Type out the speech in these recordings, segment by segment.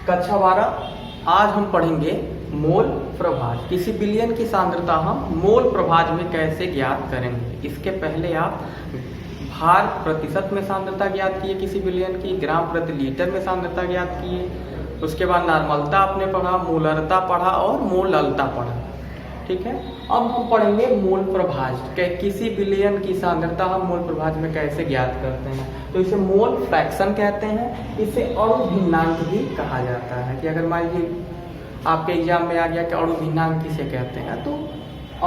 कक्षा 12 आज हम पढ़ेंगे मोल प्रभाज। किसी विलयन की सांद्रता हम मोल प्रभाज में कैसे ज्ञात करेंगे। इसके पहले आप भार प्रतिशत में सांद्रता ज्ञात किए किसी विलयन की, ग्राम प्रति लीटर में सांद्रता ज्ञात किए, उसके बाद नॉर्मलता आपने पढ़ा, मोलरता पढ़ा और मोललता पढ़ा। ठीक है, अब हम पढ़ेंगे मोल प्रभाज। किसी विलयन की सांद्रता हम मोल प्रभाज में कैसे ज्ञात करते हैं। तो इसे मोल फ्रैक्शन कहते हैं, इसे अणु भिन्नांक भी कहा जाता है। कि अगर मान लीजिए आपके एग्जाम में आ गया कि अणु भिन्नांक किसे कहते हैं, तो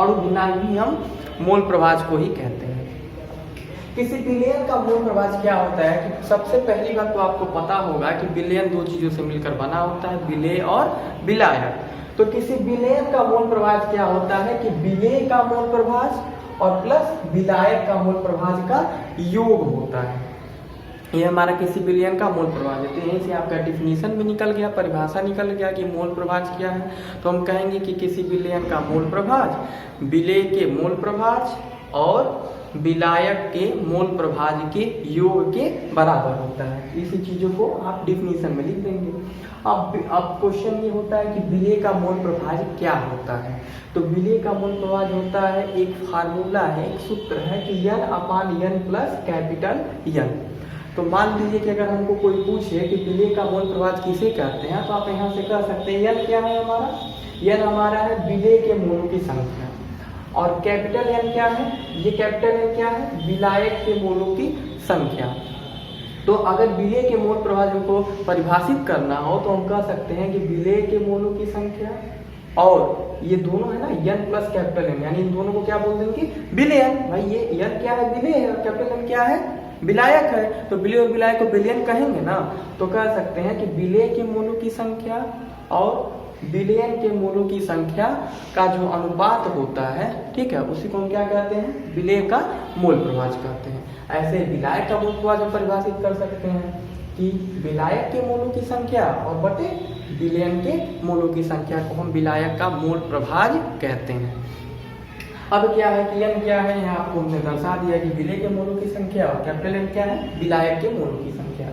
अणु भिन्नांक भी हम मोल प्रभाज को ही कहते हैं। किसी विलयन का मोल प्रभाज क्या होता है कि सबसे पहली बात तो आपको पता होगा कि विलयन दो चीजों से मिलकर बना होता है, विलेय और विलायक। तो किसी विलयन का मोल प्रभाज क्या होता है कि विलेय का मोल प्रभाज और प्लस विलायक का मोल प्रभाज का योग होता है। ये हमारा किसी विलयन का मोल प्रभाज है। तो यहीं से आपका डिफिनीशन भी निकल गया, परिभाषा निकल गया कि मोल प्रभाज क्या है। तो हम कहेंगे कि किसी विलयन का मोल प्रभाज विलेय के मोल प्रभाज और विलायक के मोल प्रभाज के योग के बराबर होता है। इसी चीजों को आप डिफिनीशन में लिख देंगे। अब क्वेश्चन ये होता है कि विलेय का मोल प्रभाज क्या होता है। तो विलेय का मोल प्रभाज होता है, एक फार्मूला है, एक सूत्र है कि N/N प्लस कैपिटल N। तो मान लीजिए कि अगर हमको कोई पूछे कि विलेय का मोल प्रभाज किसे कहते हैं, तो आप यहाँ से कह सकते हैं N क्या है हमारा, N हमारा है विलेय के मोलों की संख्या, और कैपिटल N क्या है, ये कैपिटल N क्या है, विलायक के मोलों की संख्या। तो अगर विलेय के मोल प्रभाज को परिभाषित करना हो तो हम कह सकते हैं कि विलेय के मोलों की संख्या और ये दोनों है ना N प्लस कैपिटल N, यानी इन दोनों को क्या बोल देंगे, विलयन। भाई ये N क्या है, विलेय है, और कैपिटल N क्या है, विलायक है। तो विलेय और विलायक को विलयन कहेंगे ना, तो कह सकते हैं कि विलेय के मोलों की संख्या और विलयन के मोलों की संख्या का जो अनुपात होता है, ठीक है, उसी को हम क्या कहते हैं, विलेय का मोल प्रभाज कहते हैं। ऐसे विलायक का मोल प्रभाज हम परिभाषित कर सकते हैं कि विलायक के मोलों की संख्या और बटे विलयन के मोलों की संख्या को हम विलायक का मोल प्रभाज कहते हैं। अब क्या है कि N क्या है, यहाँ आपको हमने दर्शा दिया कि विलेय के मोलों की संख्या और कैपिटल N क्या है, विलायक के मोलों की संख्या।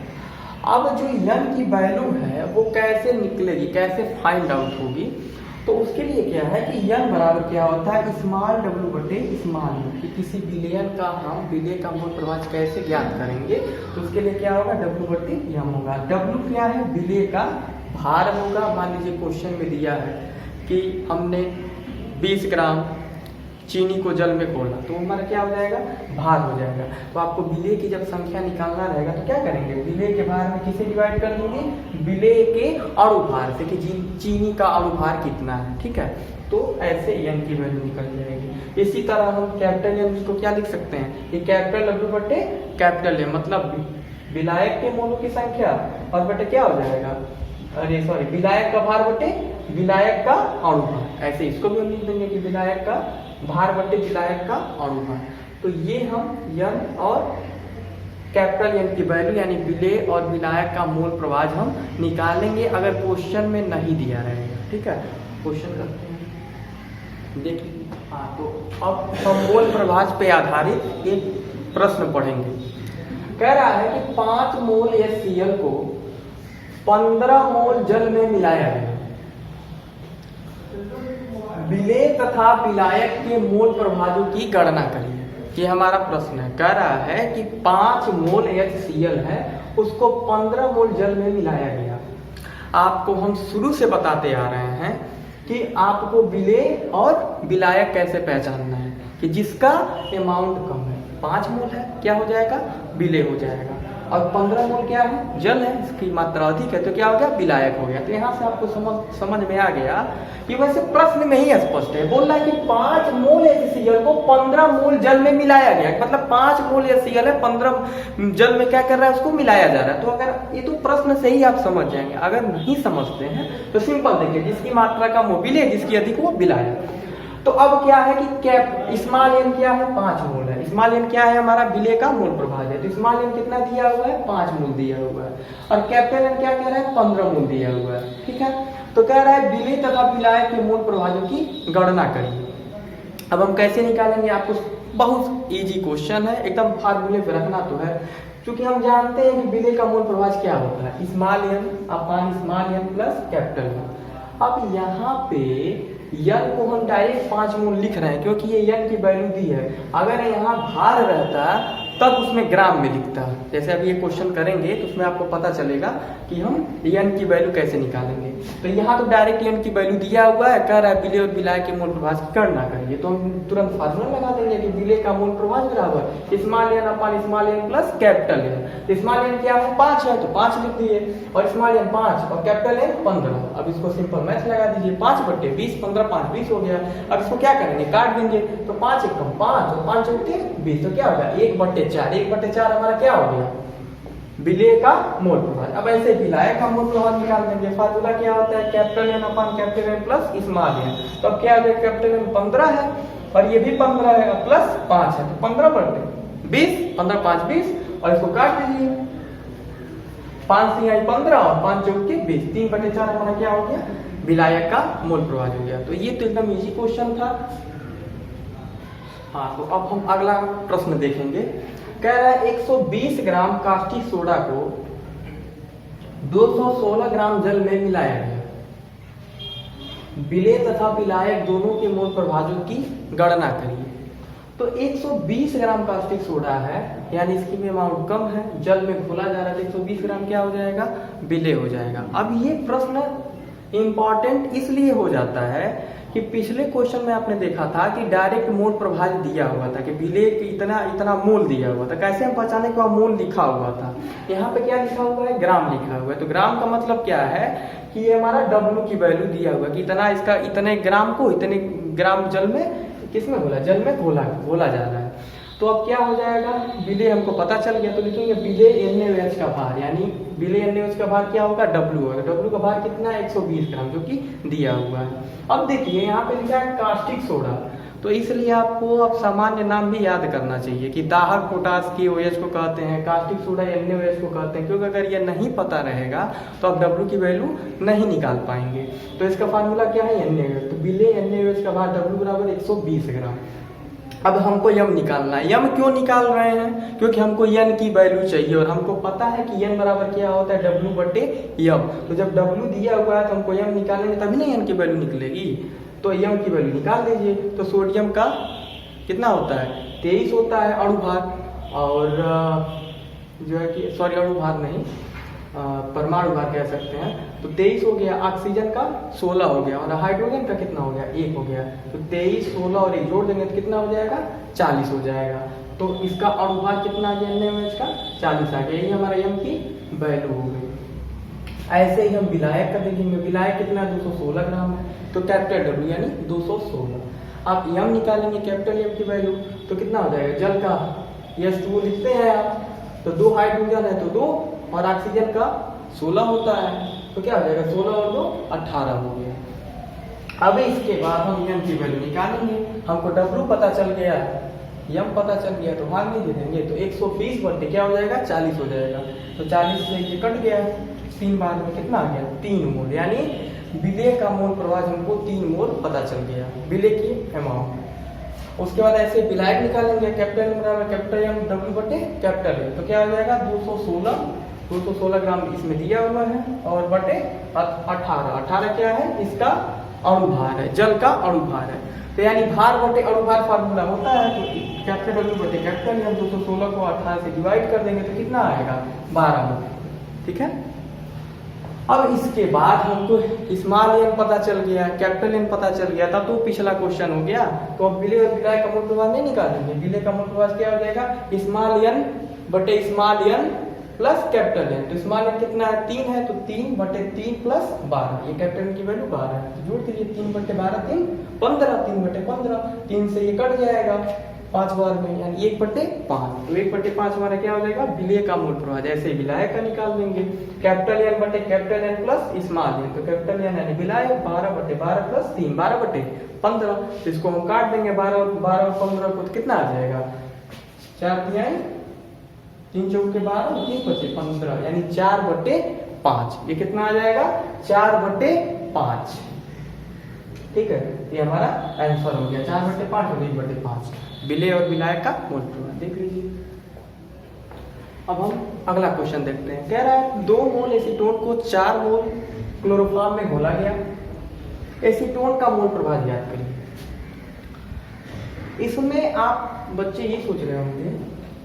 अब जो N की वैल्यू है वो कैसे निकलेगी, कैसे फाइंड आउट होगी, तो उसके लिए क्या है कि N बराबर क्या होता है, स्मॉल w बटे स्मॉल u। कि किसी विलयन का हम विलेय का मोल प्रभाज कैसे ज्ञात करेंगे, तो उसके लिए क्या होगा, w बटे m होगा। w क्या है, विलेय का भार होगा। मान लीजिए क्वेश्चन में दिया है कि हमने 20 ग्राम चीनी को जल में घोला, तो हमारा क्या हो जाएगा, भार हो जाएगा। तो आपको विलेय की जब संख्या निकालना रहेगा तो क्या करेंगे, विलेय के भार में किसे डिवाइड कर देंगे, विलेय के अणु भार से, कि चीनी का अणु भार कितना है। ठीक है, तो ऐसे N की वैल्यू निकल जाएगी। इसी तरह हम कैपिटल N को क्या लिख सकते हैं, ये कैपिटल W बटे कैपिटल M, मतलब विलायक के मोलों की संख्या और बटे क्या हो जाएगा, अरे सॉरी, विलायक का भार बटे विलायक का अणु भार। ऐसे इसको भी हम लिख देंगे कि विलायक का भार बटे विलायक का अणु भार। तो ये हम N और कैपिटल N की वैल्यू यानी विलेय और विलायक का मोल प्रभाज हम निकालेंगे अगर क्वेश्चन में नहीं दिया रहेगा। ठीक है, क्वेश्चन करते हैं, देख लीजिए। हाँ, तो अब हम मोल प्रभाज पे आधारित एक प्रश्न पढ़ेंगे। कह रहा है कि 5 मोल HCl को 15 मोल जल में मिलाया गया, विलेय तथा विलायक के मोल प्रभाजों की गणना करिए। ये हमारा प्रश्न है। कह रहा है कि 5 मोल HCl है, उसको 15 मोल जल में मिलाया गया। आपको हम शुरू से बताते आ रहे हैं कि आपको विलेय और विलायक कैसे पहचानना है, कि जिसका अमाउंट कम है, 5 मोल है, क्या हो जाएगा, विलेय हो जाएगा, और 15 मोल क्या है, जल है, इसकी मात्रा अधिक है, तो क्या हो गया, विलायक हो गया। तो यहाँ से आपको समझ में आ गया कि वैसे प्रश्न में ही स्पष्ट है, बोल रहा है कि 5 मोल HCl को 15 मोल जल में मिलाया गया, मतलब 5 मोल HCl है, 15 जल में क्या कर रहा है, उसको मिलाया जा रहा है। तो अगर ये तो प्रश्न से ही आप समझ जाएंगे। अगर नहीं समझते हैं तो सिंपल देखिए, जिसकी मात्रा कम वो विलेय, जिसकी अधिक वो विलायक। तो अब क्या है कि स्मॉल n क्या है, 5 मोल है। स्मॉल n क्या है, हमारा विलेय का मोल प्रभाज है। तो स्मॉल n कितना दिया हुआ है, 5 मोल दिया हुआ है, और कैपिटल N क्या कह रहा है, 15 मोल दिया हुआ है। ठीक है, तो कह रहा है विलेय तथा विलायक के मोल प्रभाजों की गणना करिए। अब हम कैसे निकालेंगे, आपको बहुत इजी क्वेश्चन है, एकदम फार्मूले पे रखना तो है। क्योंकि हम जानते हैं कि विलेय का मूल प्रभाज क्या होता है, small n upon small n plus capital N. अब यहाँ पे यन को हम डायरेक्ट 5 मोल लिख रहे हैं क्योंकि ये यन की वैल्यू दी है। अगर यहाँ भार रहता तब उसमें ग्राम में लिखता। जैसे अभी ये क्वेश्चन करेंगे तो उसमें आपको पता चलेगा कि हम यन की वैल्यू कैसे निकालेंगे। तो यहाँ तो डायरेक्ट यन की वैल्यू दिया हुआ है, कह रहा है विलेय और विलायक के मूल प्रभाज की गणना करिए, तो हम तुरंत फार्मूला लगा देंगे कि विलेय का मूल प्रभाज बराबर small n upon small n plus capital N. Small n क्या है 5 है तो 5 लिख दिए, और स्मॉल एन 5 और कैपिटल एन 15। अब इसको सिंपल मैथ लगा दीजिए, 5/20 15 5 20 हो गया। अब इसको क्या करेंगे, काट देंगे, तो 5 एकम 5 और 5 चौके 20, तो क्या होगा 1/4। 1/4 हमारा क्या हो गया, विलेय का मूल प्रभाज। अब ऐसे विलायक का मूल प्रभाज निकाल देंगे। फार्मूला क्या होता है, capital N upon capital N plus small n. तो अब क्या है, कैपिटल एन 15 है और ये भी 15 है प्लस 5 है, तो 15/20 15 5 20, और इसको काट दीजिए, 5 से आई 15 और 5 चौके 20, 3/4 हमारा क्या हो गया, विलायक का मूल प्रभाज हो गया। तो ये तो एकदम इजी क्वेश्चन था। हाँ, तो अब हम अगला प्रश्न देखेंगे। कह रहा है 120 ग्राम कास्टिक सोडा को 216 ग्राम जल में मिलाया गया, विलेय तथा विलायक दोनों के मूल प्रभाजों की गणना करिए। तो 120 ग्राम कास्टिक सोडा है, यानी इसकी में अमाउंट कम है, जल में घोला जा रहा है, 120 ग्राम क्या हो जाएगा, विलेय हो जाएगा। अब ये प्रश्न इंपॉर्टेंट इसलिए हो जाता है कि पिछले क्वेश्चन में आपने देखा था कि डायरेक्ट मोल प्रभाज दिया हुआ था कि विलेय की इतना इतना मोल दिया हुआ था। कैसे हम पहचाने कि वह मोल लिखा हुआ था, यहाँ पे क्या लिखा हुआ है, ग्राम लिखा हुआ है। तो ग्राम का मतलब क्या है कि ये हमारा W की वैल्यू दिया हुआ है कि इतना इसका इतने ग्राम को इतने ग्राम जल में किसमें घोला, जल में घोला जा रहा है। तो अब क्या हो जाएगा, विलेय हमको पता चल गया, तो लिखेंगे विलेय NaOH का भार, यानी विलेय NaOH का भार क्या होगा, W होगा। W का भार कितना है, 120 ग्राम, जो कि दिया हुआ है। अब देखिए यहाँ पे लिखा है कास्टिक सोडा, तो इसलिए आपको अब सामान्य नाम भी याद करना चाहिए कि दाहक पोटास की OH को कहते हैं, कास्टिक सोडा NaOH को कहते हैं, क्योंकि अगर ये नहीं पता रहेगा तो आप W की वैल्यू नहीं निकाल पाएंगे। तो इसका फार्मूला क्या है, NaOH। तो विलेय NaOH का भार W बराबर 120 ग्राम। अब हमको यम निकालना है। यम क्यों निकाल रहे हैं, क्योंकि हमको यन की वैल्यू चाहिए और हमको पता है कि यन बराबर क्या होता है, W/यम। तो जब W दिया हुआ है तो हमको यम निकालेंगे तभी ना यन की वैल्यू निकलेगी। तो यम की वैल्यू निकाल दीजिए। तो सोडियम का कितना होता है, 23 होता है अणुभार, और जो है कि सॉरी अणुभार नहीं, परमाणु भार कह सकते हैं। तो 23 हो गया, ऑक्सीजन का 16 हो गया, और हाइड्रोजन का कितना हो गया, 1 हो गया। तो 23 16 और 1 जोड़ देंगे तो कितना हो जाएगा, 40 हो जाएगा। तो इसका अणुभार कितना आ गया, NaOH का 40 आ गया। यही हमारा यम की वैल्यू हो गई। ऐसे ही हम विलायक का देखेंगे। विलायक कितना 216 ग्राम है, तो कैपिटल W यानी 216। आप यम निकालेंगे कैपिटल यम की वैल्यू, तो कितना हो जाएगा, जल का H2O लिखते हैं आप, तो 2 हाइड्रोजन है तो 2, और ऑक्सीजन का 16 होता है, तो क्या हो जाएगा 16 और 2 18 हो गया। अब इसके बाद हम यम की वैल्यू निकालेंगे। हमको W पता चल गया, यम पता चल गया, तो भाग नहीं दे देंगे, तो 120 बटे क्या हो जाएगा, 40 हो जाएगा। तो 40 से ये कट गया, 3 बार में कितना आ गया, 3 मोल, यानी विलेय का मोल प्रभाज हमको 3 मोल पता चल गया, विलेय की अमाउंट। उसके बाद ऐसे विलायक निकालेंगे। कैपिटल बराबर कैपिटल एम W/कैपिटल एम, तो क्या हो जाएगा 216 ग्राम इसमें दिया हुआ है, और बटे 18 क्या है, इसका अणुभार है, जल का अणुभार है। तो यानी भार बटे अणुभार फार्मूला होता है, तो कैपिटल W/कैपिटल एम 216 को 18 से डिवाइड कर देंगे तो कितना आएगा, 12 मोल। ठीक है। अब इसके बाद हमको स्मॉल एन पता चल गया, कैपिटल एन पता चल गया, तब तो पिछला क्वेश्चन हो गया। तो अब विलेय और विलायक का मूल प्रभाज नहीं निकालेंगे। विलेय का मूल प्रभाज क्या हो जाएगा, स्मॉल एन बटे small n plus capital N. तो स्मॉल एन कितना है, 3 है, तो 3/3 प्लस 12, ये कैपिटल एन की वैल्यू 12 है, तो जोड़ दीजिए 3/12 3 15, 3/15, 3 से ये कट जाएगा 5 बार में, यानी 1/5। तो 1/5 हमारा क्या हो जाएगा, विलेय का मूल प्रभाज। ऐसे विलायक का निकाल देंगे। कैपिटल एन बटे capital N plus small n, तो कैपिटल एन यानी विलायक 12/12 प्लस 3 12/15। तो इसको हम काट देंगे, 12 और 15 को, तो कितना आ जाएगा, 4 3 3 चौके 12, 3 बचे 15, यानी 4/5। ये कितना आ जाएगा, 4/5। ठीक है, ये हमारा आंसर हो गया, 4/5 और 1/5 विलेय और विलायक का मूल प्रभाज। देख लीजिए। अब हम अगला क्वेश्चन देखते हैं। कह रहा है 2 मोल एसीटोन को 4 मोल क्लोरोफॉर्म में घोला गया, एसीटोन का मोल प्रभाव ज्ञात करिए। इसमें आप बच्चे ये सोच रहे होंगे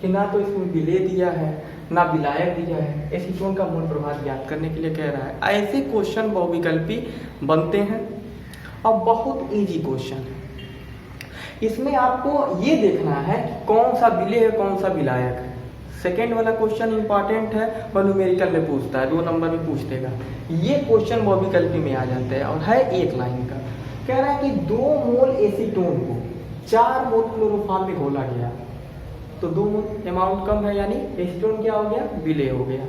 कि ना तो इसमें विलेय दिया है ना विलायक दिया है, एसीटोन का मोल प्रभाव ज्ञात करने के लिए कह रहा है। ऐसे क्वेश्चन बहुविकल्पी बनते हैं और बहुत इजी क्वेश्चन है। इसमें आपको ये देखना है कि कौन सा विलेय है कौन सा विलायक है। सेकेंड वाला क्वेश्चन इंपॉर्टेंट है, वह न्यूमेरिकल में पूछता है, 2 नंबर में पूछ देगा। ये क्वेश्चन बहुविकल्पी में आ जाते हैं और है 1 लाइन का। कह रहा है कि 2 मोल एसीटोन को 4 मोल क्लोरोफॉर्म में घोला गया, तो 2 मोल अमाउंट कम है, यानी एसीटोन क्या हो गया, विलेय हो गया।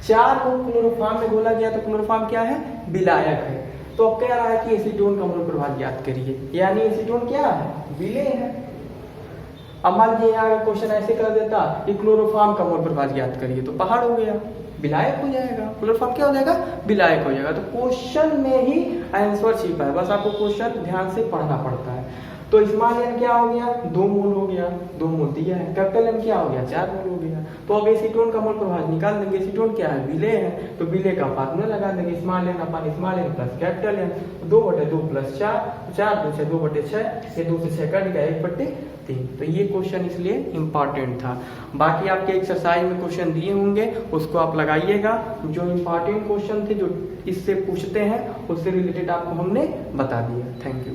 4 मोल क्लोरोफॉर्म में घोला गया, तो क्लोरोफॉर्म क्या है, विलायक है। तो अब कह रहा है कि एसीटोन का मोल प्रभाव ज्ञात करिए, यानी एसीटोन क्या है, विलेय है। अब मान लीजिए यहाँ क्वेश्चन ऐसे कर देता कि क्लोरोफॉर्म का मोल प्रभाव ज्ञात करिए, तो पहाड़ हो गया, विलायक हो जाएगा। क्लोरोफॉर्म क्या हो जाएगा, विलायक हो जाएगा। तो क्वेश्चन में ही आंसर छिपा है, बस आपको क्वेश्चन ध्यान से पढ़ना पड़ता है। तो स्मॉल एन क्या हो गया, 2 मोल हो गया, 2 मोल दिया है। कैपिटल एन क्या हो गया, 4 मोल हो गया। तो अब एसीटोन का मोल प्रभाव निकाल देंगे। एसीटोन क्या है, विलेय है, तो विलेय का फार्मूला लगा देंगे, small n upon small n plus capital n, 2/2 plus 4, 4 2 से 2/6, ये 2 से 6 कट गया, 1/3। तो ये क्वेश्चन इसलिए इम्पॉर्टेंट था। बाकी आपके एक्सरसाइज में क्वेश्चन दिए होंगे, उसको आप लगाइएगा। जो इम्पॉर्टेंट क्वेश्चन थे जो इससे पूछते हैं उससे रिलेटेड आपको हमने बता दिया। Thank you.